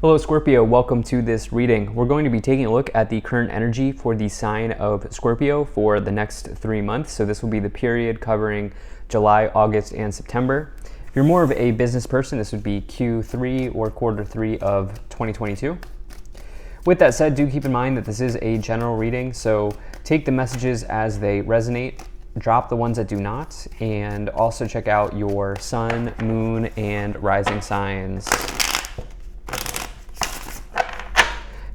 Hello Scorpio, welcome to this reading. We're going to be taking a look at the current energy for the sign of Scorpio for the next 3 months. So this will be the period covering July, August, and September. If you're more of a business person, this would be Q3 or quarter 3 of 2022. With that said, do keep in mind that this is a general reading, so take the messages as they resonate, drop the ones that do not, and also check out your sun, moon, and rising signs.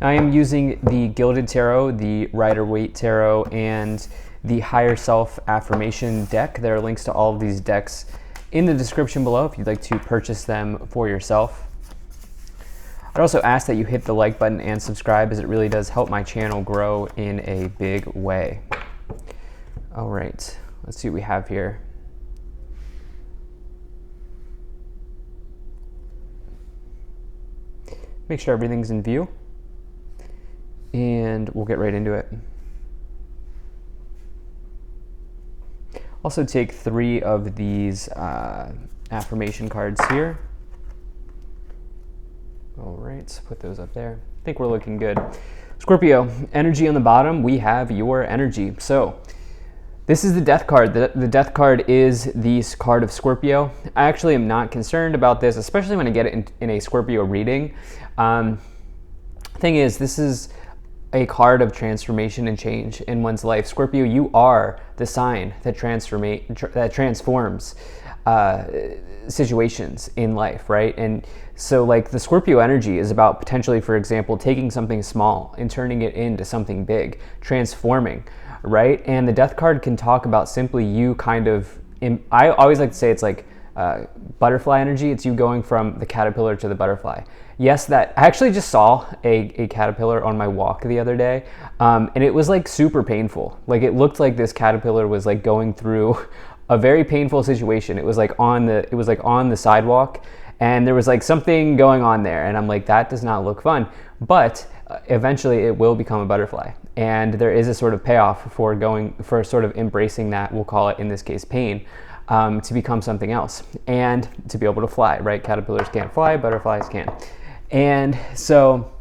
I am using the Gilded Tarot, the Rider-Waite Tarot, and the Higher Self Affirmation deck. There are links to all of these decks in the description below if you'd like to purchase them for yourself. I'd also ask that you hit the like button and subscribe, as it really does help my channel grow in a big way. All right, let's see what we have here. Make sure everything's in view, and we'll get right into it. Also take 3 of these affirmation cards here. All right, put those up there. I think we're looking good. Scorpio, energy on the bottom, we have your energy. So this is the death card. The death card is the card of Scorpio. I actually am not concerned about this, especially when I get it in a Scorpio reading. Thing is, this is a card of transformation and change in one's life. Scorpio, you are the sign that transforms situations in life, right? And so like the Scorpio energy is about potentially, for example, taking something small and turning it into something big, transforming, right? And the death card can talk about simply you kind of, I always like to say it's like butterfly energy. It's you going from the caterpillar to the butterfly. Yes, that I actually just saw a caterpillar on my walk the other day, and it was like super painful. Like it looked like this caterpillar was like going through a very painful situation. It was like on the sidewalk, and there was like something going on there, and I'm like, that does not look fun. But eventually, it will become a butterfly, and there is a sort of payoff for sort of embracing that. We'll call it in this case pain. To become something else and to be able to fly, right? Caterpillars can't fly, butterflies can. And so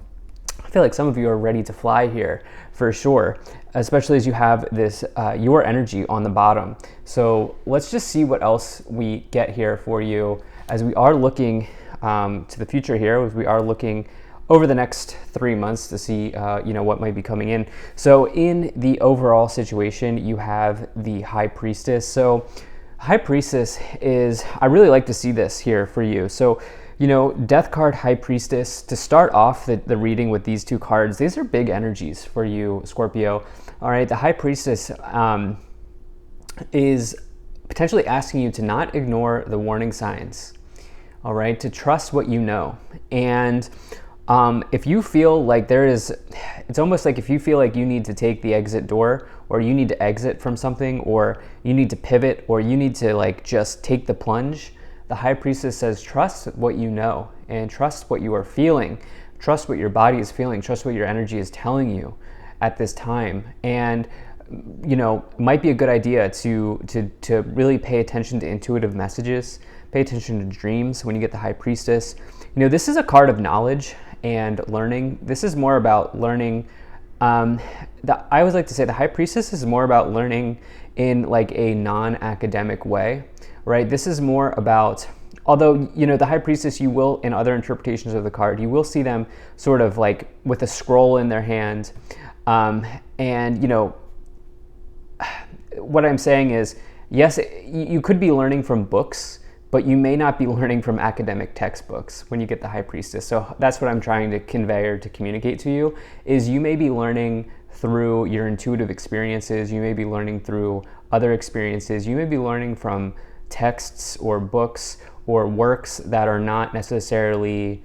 I feel like some of you are ready to fly here for sure, especially as you have this, your energy on the bottom. So let's just see what else we get here for you as we are looking to the future here, as we are looking over the next 3 months to see, what might be coming in. So in the overall situation, you have the High Priestess. So High Priestess is, I really like to see this here for you. So, Death card, High Priestess, to start off the reading with these 2 cards, these are big energies for you, Scorpio. All right, the High Priestess is potentially asking you to not ignore the warning signs, all right, to trust what you know. And if you feel like it's almost like if you feel like you need to take the exit door, or you need to exit from something, or you need to pivot, or you need to like just take the plunge, the High Priestess says, trust what you know and trust what you are feeling, trust what your body is feeling, trust what your energy is telling you at this time. And it might be a good idea to really pay attention to intuitive messages, pay attention to dreams when you get the High Priestess. This is a card of knowledge and learning. This is more about learning. I always like to say the High Priestess is more about learning in like a non-academic way, right? This is more about, although, the High Priestess, you will, in other interpretations of the card, you will see them sort of like with a scroll in their hand. And, what I'm saying is, yes, you could be learning from books, but you may not be learning from academic textbooks when you get the High Priestess. So that's what I'm trying to convey or to communicate to you, is you may be learning through your intuitive experiences. You may be learning through other experiences. You may be learning from texts or books or works that are not necessarily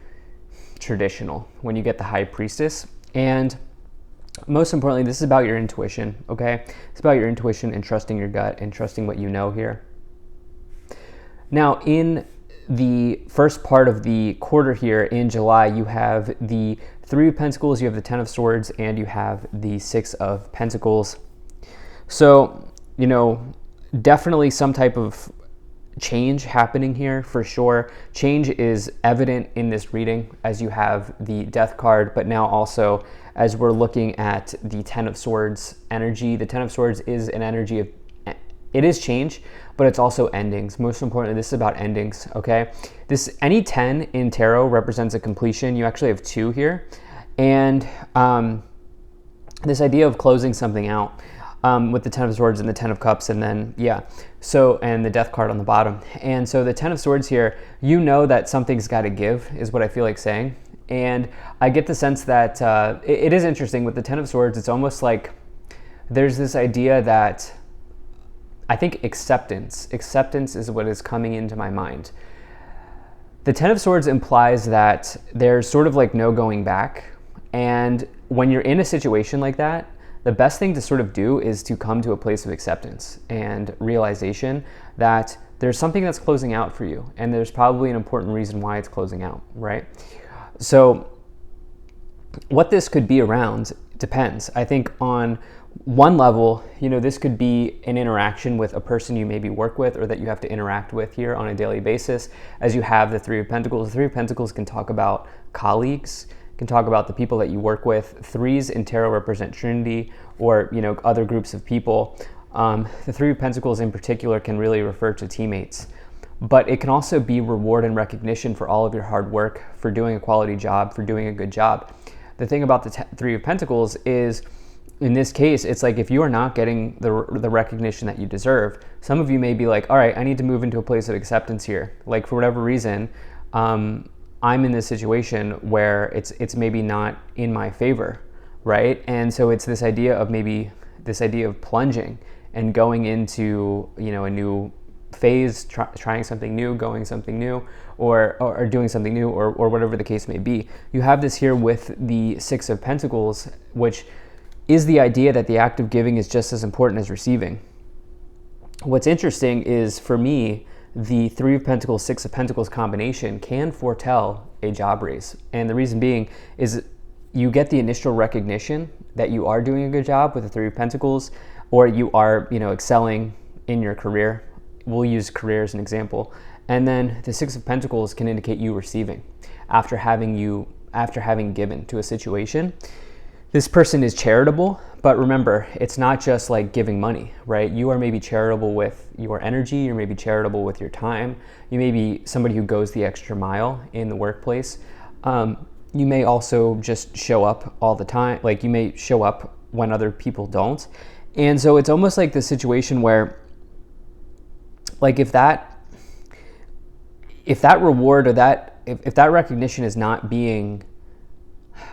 traditional when you get the High Priestess. And most importantly, this is about your intuition, okay? It's about your intuition and trusting your gut and trusting what you know here. Now, in the first part of the quarter here in July, you have the 3 of Pentacles, you have the 10 of Swords, and you have the 6 of Pentacles. So, definitely some type of change happening here for sure. Change is evident in this reading as you have the Death card, but now also as we're looking at the Ten of Swords energy. The Ten of Swords is an energy of, it is change, but it's also endings. Most importantly, this is about endings, okay? Any 10 in tarot represents a completion. You actually have 2 here. And this idea of closing something out with the Ten of Swords and the Ten of Cups, and then, and the Death card on the bottom. And so the Ten of Swords here, you know that something's got to give, is what I feel like saying. And I get the sense that it is interesting with the Ten of Swords. It's almost like there's this idea that I think acceptance is what is coming into my mind. The Ten of Swords implies that there's sort of like no going back. And when you're in a situation like that, the best thing to sort of do is to come to a place of acceptance and realization that there's something that's closing out for you. And there's probably an important reason why it's closing out, right? So what this could be around depends. I think on one level, this could be an interaction with a person you maybe work with or that you have to interact with here on a daily basis. As you have the Three of Pentacles, the Three of Pentacles can talk about colleagues, can talk about the people that you work with. Threes in tarot represent Trinity or, other groups of people. The Three of Pentacles in particular can really refer to teammates. But it can also be reward and recognition for all of your hard work, for doing a quality job, for doing a good job. The thing about the Three of Pentacles is, in this case, it's like if you are not getting the recognition that you deserve, some of you may be like, all right, I need to move into a place of acceptance here. Like for whatever reason, I'm in this situation where it's maybe not in my favor, right? And so it's this idea of plunging and going into, a new phase, trying something new, going something new, or doing something new, or whatever the case may be. You have this here with the Six of Pentacles, which is the idea that the act of giving is just as important as receiving. What's interesting is, for me, the Three of Pentacles, Six of Pentacles combination can foretell a job raise. And the reason being is you get the initial recognition that you are doing a good job with the Three of Pentacles, or you are, excelling in your career. We'll use career as an example. And then the Six of Pentacles can indicate you receiving after having given to a situation. This person is charitable, but remember, it's not just like giving money, right? You are maybe charitable with your energy, you're maybe charitable with your time, you may be somebody who goes the extra mile in the workplace. You may also just show up all the time, like you may show up when other people don't. And so it's almost like the situation where, like if that reward or if that recognition is not being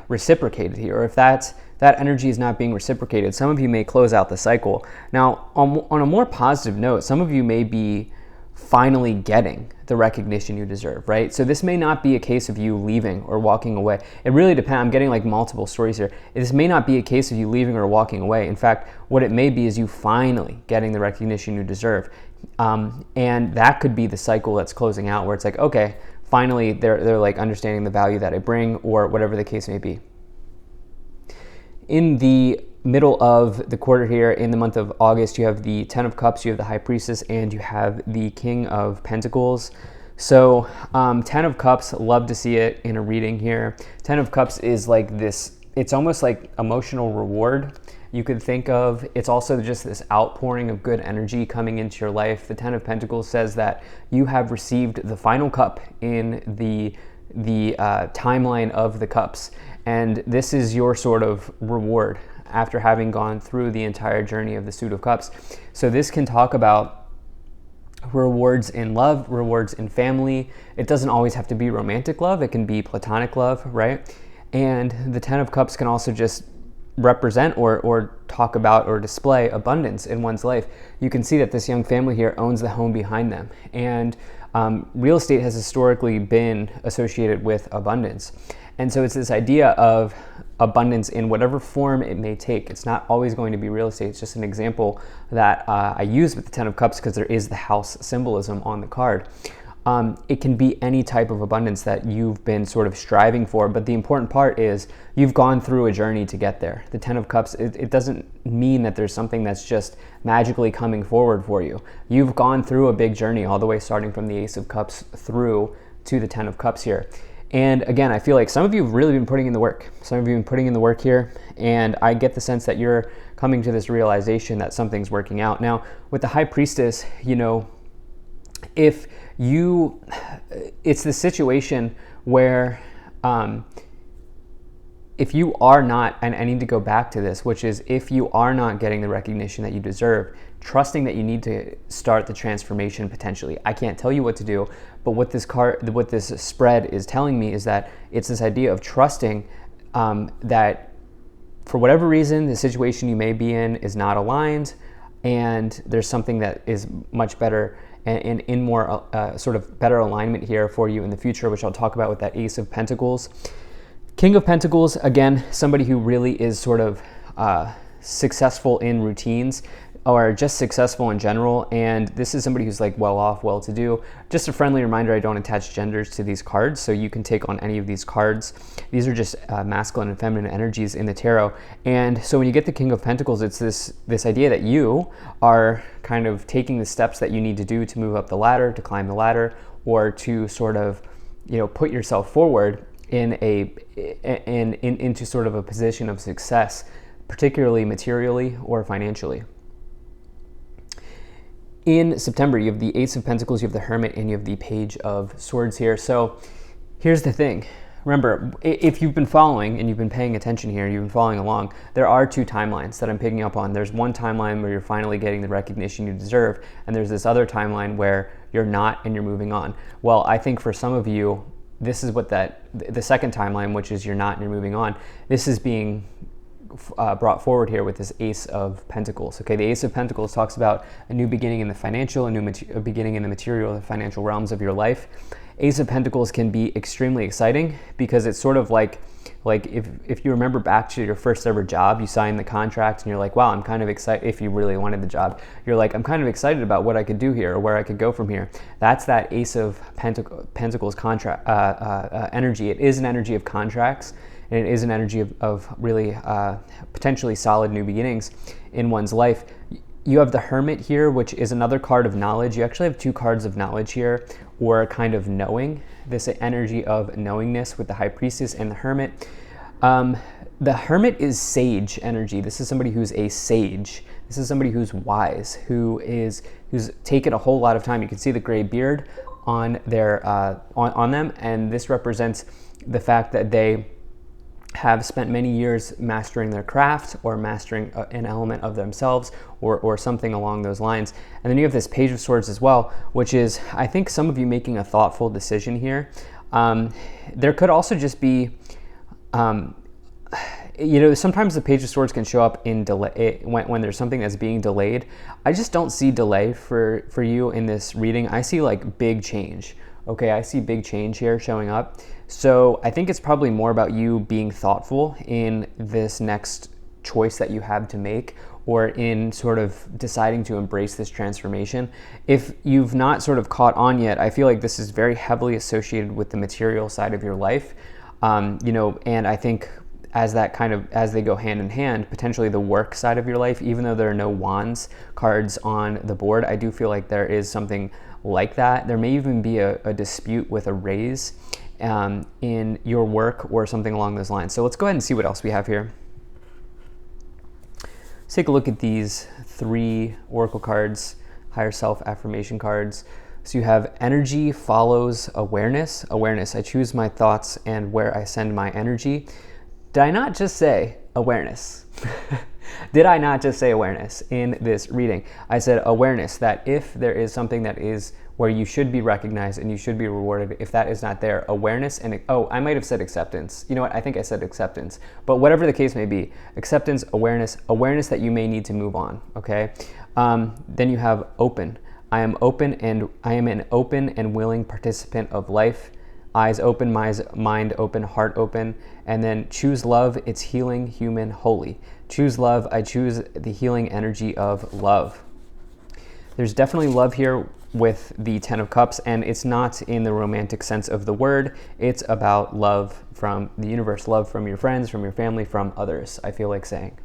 reciprocated here, or if that energy is not being reciprocated, some of you may close out the cycle. Now, on a more positive note, some of you may be finally getting the recognition you deserve, right? So this may not be a case of you leaving or walking away. It really depends. I'm getting like multiple stories here. This may not be a case of you leaving or walking away. In fact, what it may be is you finally getting the recognition you deserve. And that could be the cycle that's closing out, where it's like, okay, finally they're like understanding the value that I bring, or whatever the case may be. In the middle of the quarter here, in the month of August, you have the Ten of Cups, you have the High Priestess, and you have the King of Pentacles. So 10 of Cups, love to see it in a reading here. 10 of Cups is like this, it's almost like emotional reward. You could think of, it's also just this outpouring of good energy coming into your life. The 10 of Pentacles says that you have received the final cup in the timeline of the cups. And this is your sort of reward after having gone through the entire journey of the Suit of Cups. So this can talk about rewards in love, rewards in family. It doesn't always have to be romantic love. It can be platonic love, right? And the 10 of Cups can also just represent or talk about or display abundance in one's life. You can see that this young family here owns the home behind them. And real estate has historically been associated with abundance. And so it's this idea of abundance in whatever form it may take. It's not always going to be real estate. It's just an example that I use with the 10 of Cups because there is the house symbolism on the card. It can be any type of abundance that you've been sort of striving for, but the important part is you've gone through a journey to get there. The Ten of Cups, it doesn't mean that there's something that's just magically coming forward for you. You've gone through a big journey all the way starting from the Ace of Cups through to the Ten of Cups here. And again, I feel like some of you have really been putting in the work. Some of you have been putting in the work here, and I get the sense that you're coming to this realization that something's working out. Now, with the High Priestess, it's the situation where if you are not, and I need to go back to this, which is if you are not getting the recognition that you deserve, trusting that you need to start the transformation potentially. I can't tell you what to do, but what this spread is telling me is that it's this idea of trusting that for whatever reason, the situation you may be in is not aligned, and there's something that is much better and in more sort of better alignment here for you in the future, which I'll talk about with that Ace of Pentacles. King of Pentacles, again, somebody who really is sort of successful in routines or just successful in general, and this is somebody who's like well off, well to do. Just a friendly reminder, I don't attach genders to these cards, so you can take on any of these cards. These are just masculine and feminine energies in the tarot. And so when you get the King of Pentacles, it's this idea that you are kind of taking the steps that you need to do to move up the ladder, to climb the ladder, or to sort of put yourself forward into sort of a position of success, particularly materially or financially. In September, you have the Ace of Pentacles, you have the Hermit, and you have the Page of Swords here. So here's the thing. Remember, if you've been following and you've been paying attention here, you've been following along, there are two timelines that I'm picking up on. There's one timeline where you're finally getting the recognition you deserve, and there's this other timeline where you're not and you're moving on. Well, I think for some of you, this is what the second timeline, which is you're not and you're moving on, this is being brought forward here with this Ace of Pentacles. Okay, the Ace of Pentacles talks about a new beginning in the financial, a beginning in the material, the financial realms of your life. Ace of Pentacles can be extremely exciting because it's sort of like if you remember back to your first ever job, you signed the contract and you're like, wow, I'm kind of excited. If you really wanted the job, you're like, I'm kind of excited about what I could do here or where I could go from here. That's that Ace of Pentacles contract energy. It is an energy of contracts, and it is an energy of really potentially solid new beginnings in one's life. You have the Hermit here, which is another card of knowledge. You actually have two cards of knowledge here, or kind of knowing, this energy of knowingness with the High Priestess and the Hermit. The Hermit is sage energy. This is somebody who's a sage. This is somebody who's wise, who's taken a whole lot of time. You can see the gray beard on their on them, and this represents the fact that they have spent many years mastering their craft or mastering an element of themselves or something along those lines. And then you have this Page of Swords as well, which is, I think, some of you making a thoughtful decision here. There could also just be, sometimes the Page of Swords can show up in delay when there's something that's being delayed. I just don't see delay for you in this reading. I see like big change. Okay, I see big change here showing up. So I think it's probably more about you being thoughtful in this next choice that you have to make, or in sort of deciding to embrace this transformation. If you've not sort of caught on yet, I feel like this is very heavily associated with the material side of your life. And I think as they go hand in hand, potentially the work side of your life, even though there are no wands cards on the board, I do feel like there is something like that. There may even be a dispute with a raise in your work or something along those lines. So let's go ahead and see what else we have here. Let's take a look at these three oracle cards, higher self affirmation cards. So you have energy follows awareness. Awareness, I choose my thoughts and where I send my energy. Did I not just say awareness? Did I not just say awareness in this reading? I said awareness, that if there is something that is where you should be recognized and you should be rewarded, if that is not there, awareness and, I might have said acceptance. You know what? I think I said acceptance. But whatever the case may be, acceptance, awareness that you may need to move on, okay? Then you have open. I am an open and willing participant of life. Eyes open, mind open, heart open. And then choose love, it's healing, human, holy. Choose love, I choose the healing energy of love. There's definitely love here with the Ten of Cups, and it's not in the romantic sense of the word. It's about love from the universe, love from your friends, from your family, from others, I feel like saying.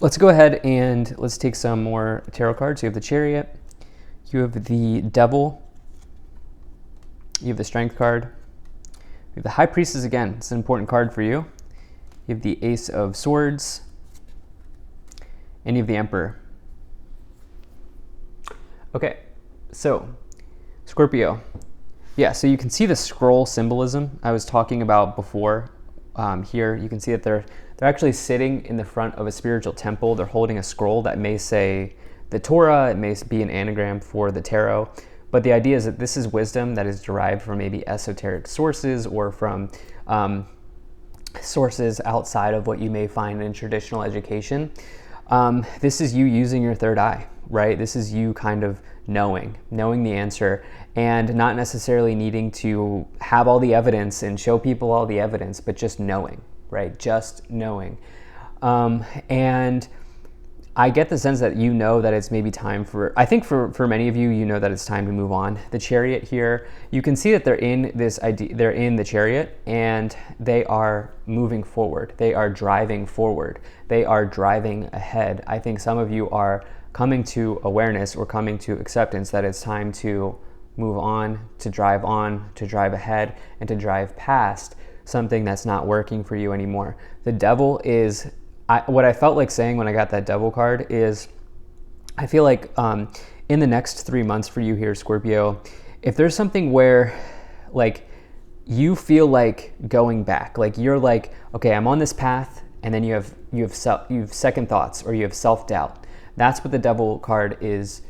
Let's go ahead and let's take some more tarot cards. You have the Chariot, you have the Devil, you have the Strength card, you have the High Priestess again. It's an important card for you. You have the Ace of Swords, and you have the Emperor. Okay, so Scorpio. Yeah, so you can see the scroll symbolism I was talking about before. Here you can see that they're actually sitting in the front of a spiritual temple. They're holding a scroll that may say the Torah. It may be an anagram for the tarot. But the idea is that this is wisdom that is derived from maybe esoteric sources or from sources outside of what you may find in traditional education. This is you using your third eye, right? This is you kind of knowing the answer and not necessarily needing to have all the evidence and show people all the evidence, but just knowing, right? Just knowing. And I get the sense that you know that it's maybe time for, I think for many of you, you know that it's time to move on. The Chariot here, you can see that they're in this idea, they're in the Chariot and they are moving forward. They are driving forward. They are driving ahead. I think some of you are coming to awareness or coming to acceptance that it's time to move on, to drive ahead, and to drive past something that's not working for you anymore. The Devil is, what I felt like saying when I got that Devil card is, I feel like in the next 3 months for you here, Scorpio, if there's something where like you feel like going back, like you're like, okay, I'm on this path, and then you have second thoughts or you have self-doubt. That's what the Devil card is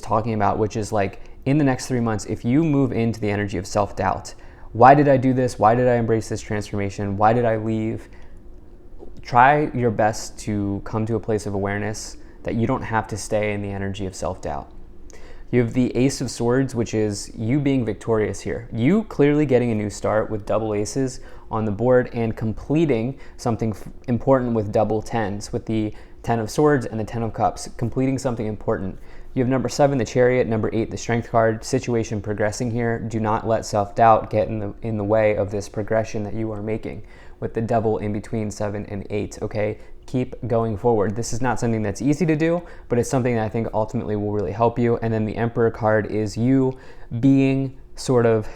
talking about, which is like in the next 3 months, if you move into the energy of self-doubt, why did I do this? Why did I embrace this transformation? Why did I leave? Try your best to come to a place of awareness that you don't have to stay in the energy of self-doubt. You have the Ace of Swords, which is you being victorious here. You clearly getting a new start with double aces on the board and completing something important with double tens, with the Ten of Swords and the Ten of Cups, completing something important. You have number 7, the Chariot, number 8, the Strength card, situation progressing here. Do not let self-doubt get in the way of this progression that you are making with the Devil in between 7 and 8, okay? Keep going forward. This is not something that's easy to do, but it's something that I think ultimately will really help you. And then the Emperor card is you being sort of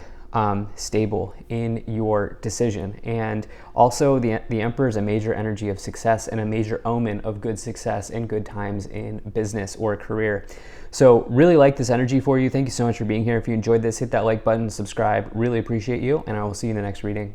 stable in your decision. And also the Emperor is a major energy of success and a major omen of good success and good times in business or career. So really like this energy for you. Thank you so much for being here. If you enjoyed this, hit that like button, subscribe. Really appreciate you, and I will see you in the next reading.